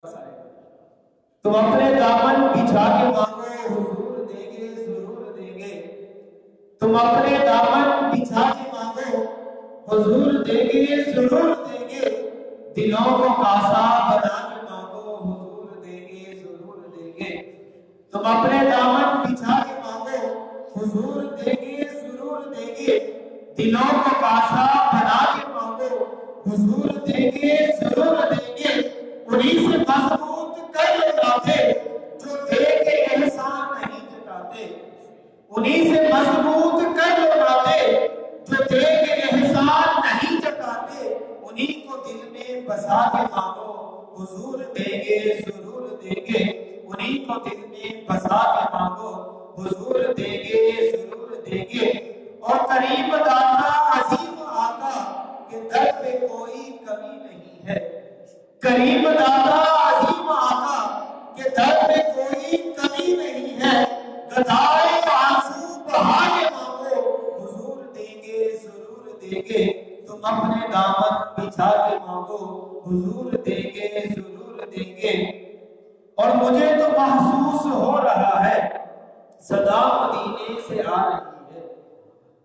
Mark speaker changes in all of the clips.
Speaker 1: تم اپنے دامن بچھا کے مانگو حضور دیں گے، ضرور دیں گے۔ تم اپنے دامن بچھا کے مانگو حضور دیں گے، ضرور دیں گے۔ دلوں کو کاسا بنا کے مانگو حضور دیں گے، ضرور دیں گے۔ تم اپنے دامن بچھا کے مانگو حضور دیں گے، ضرور دیں گے۔ دلوں کو کاسا بنا کے مانگو حضور دیں گے، ضرور دیں گے۔ انہیں سے مضبوط کر لو ناطے جو دے کے احسان نہیں جتاتے۔ انہیں سے مضبوط کر لو ناطے جو دے کے احسان نہیں جتاتے۔ انہیں کو دل میں بسا کے مانگو حضور دیں گے، ضرور دیں گے۔ انہیں کو دل میں بسا کے مانگو حضور دیں گے، ضرور دیں گے۔ اور قریب داتا عظیم آقا کہ در پہ کوئی کمی نہیں ہے۔ قریب داتا عظیم آقا کہ در پہ کوئی کمی نہیں ہے۔ گدائے آنسو بہا کے مانگو حضور دیں گے، ضرور دیں گے۔ تم اپنے دامن بچھا کے مانگو حضور دیں گے، ضرور دیں گے۔ اور مجھے تو محسوس ہو رہا ہے صدا مدینے سے آ رہی ہے۔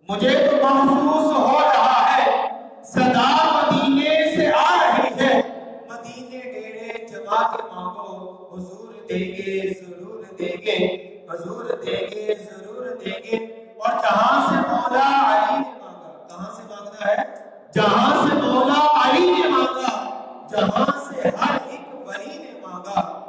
Speaker 1: مجھے تو محسوس ہو رہا ہے صدا مدینے سے آ رہی ہے۔ مدینے ڈیرے جما کے مانگو حضور دیں گے، ضرور دیں گے۔ حضور دیں گے، ضرور دیں گے۔ اور جہاں سے مولا علی نے مانگا، کہاں سے مانگنا ہے؟ جہاں سے مولا علی نے مانگا، جہاں سے ہر ایک ولی نے مانگا۔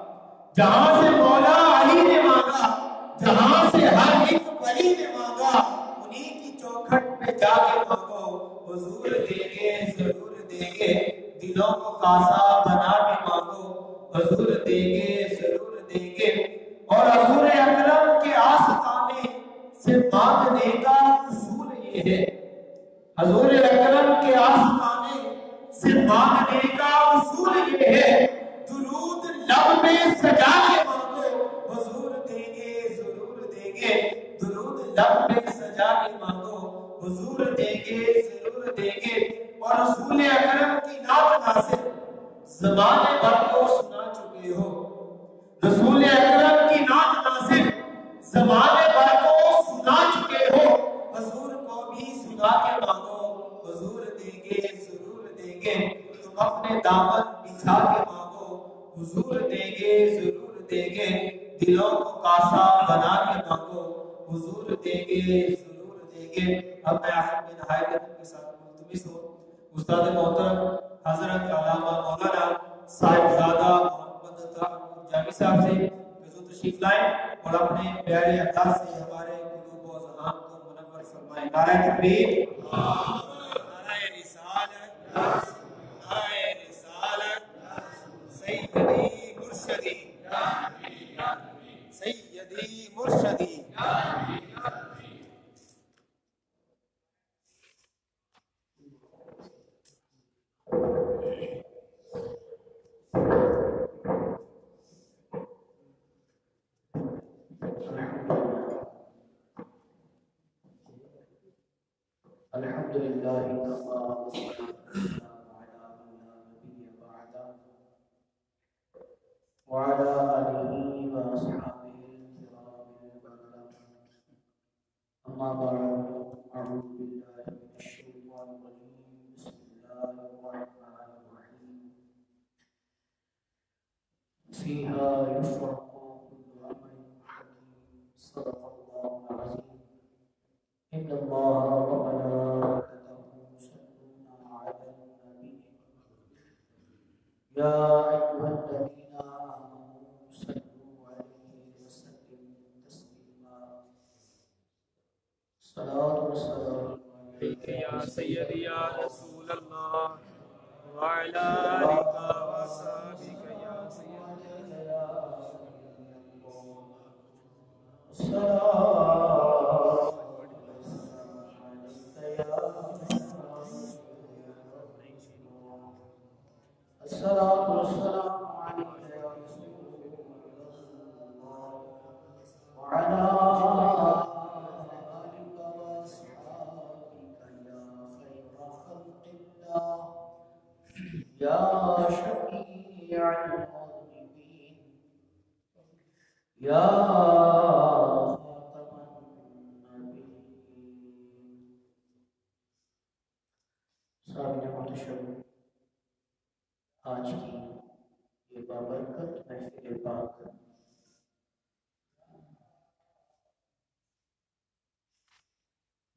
Speaker 1: جہاں سے مولا علی نے مانگا، جہاں سے ہر ایک ولی نے مانگا۔ انہیں کی چوکھٹ پہ جا کے مانگو حضور دیں گے، ضرور دیں گے۔ دلوں کو کاسا بنا کے مانگو حضور دیں گے، ضرور دیں گے۔ اور حضور اکرم کے آستانے سے مانگنے کا اصول یہ ہے، حضور اکرم کے آستانے سے مانگنے کا اصول یہ ہے، درود لب میں سجا کے مانگو حضور دیں گے، ضرور دیں گے۔ درود لب میں سجا کے مانگو حضور دیں گے، ضرور دیں گے۔ اور رسول اکرم کی نعت ناصر زمانے بھر کو سنا چکے ہو۔ رسول اکرم کی نعت ناصر زمانے بھر کو سنا چکے ہو۔ حضور کو بھی سنا کے مانگو حضور دیں گے، ضرور دیں گے۔ تم اپنے دامن بچھا کے مانگو حضور دیں گے، ضرور دیں گے۔ دلوں کو کاسا بنا کے مانگو حضور دیں گے، ضرور دیں گے۔ اب میں آخر میں نہایت ادب کے ساتھ ملتمس ہوں استاد محترم حضرت علامہ مولانا صاحبزادہ محمد طاہر جامی صاحب سے حضور تشریف لائیں اور اپنے پیارے انداز سے ہمارے قلوب و اذہان کو منور فرمائیں۔ نعرہ تکبیر، نعرہ رسالت، نعرہ رسالت، سیدی مرشدی، سیدی مرشدی۔
Speaker 2: الحمد للہ وعلى آله وأصحابه الكرام البررة، أما بعد، أعوذ بالله من الشيطان الرجيم، بسم الله الرحمن الرحيم، فيها يفرق كل أمر حكيم، صدق الله العظيم، إن الله وملائكته يصلون على النبي، يا أيها الذين آمنوا صلوا عليه وسلموا تسليما، صلاة والسلام عليك
Speaker 3: يا سيدي يا رسول الله وعلى آلك وصحبك يا سيدي
Speaker 2: يا الصلاة والسلام عليك يا الصلاة والسلام یا خاتم النبیین۔ سامنے محتشم آج کی یہ بابرکت محفل پاک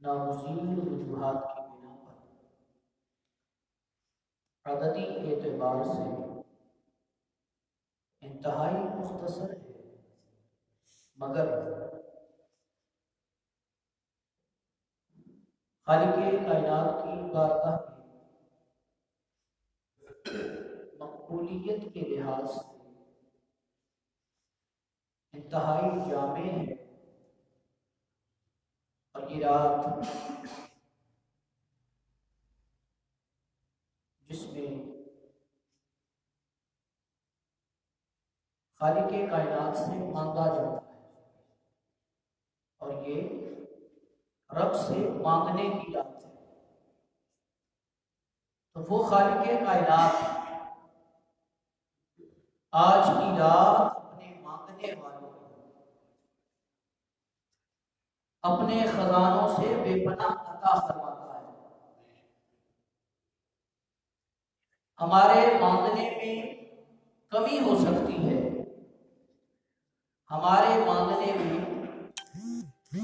Speaker 2: ناگزیر وجوہات کی بنا پر عددی اعتبار سے انتہائی مختصر ہے، مگر خالق کائنات کی بارگاہ میں مقبولیت کے لحاظ سے انتہائی جامع ہے۔ اور یہ رات جس میں خالق کائنات سے مانگا جاتا ہے، اور یہ رب سے مانگنے کی رات ہے، تو وہ خالق کائنات آج کی رات اپنے مانگنے والوں کو اپنے خزانوں سے بے پناہ عطا فرماتا ہے۔ ہمارے مانگنے میں کمی ہو سکتی ہے، ہمارے مانگنے میں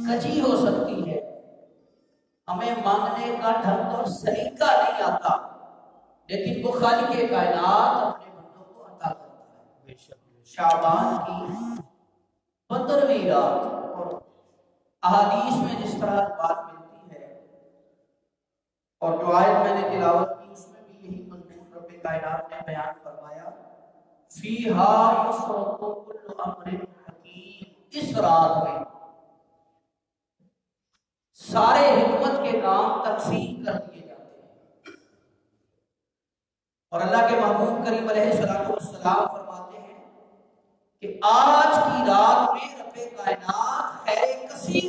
Speaker 2: کجی ہو سکتی ہے، ہمیں مانگنے کا ڈھنگ اور سلیقہ نہیں آتا، لیکن وہ خالق کائنات اپنے بندوں کو عطا کرتا ہے۔ شعبان کی 15ویں رات، اور احادیث میں جس طرح بات ملتی ہے اور جو آیت میں نے تلاوت کی اس میں بھی یہی مضمون رب کائنات نے بیان فرمایا، فیہا یفرق کل امر حکیم، اس رات میں سارے حکمت کے کام تقسیم کر دیے جاتے ہیں۔ اور اللہ کے محبوب کریم علیہ السلام فرماتے ہیں کہ آج کی رات میں رب کائنات خیر کثیر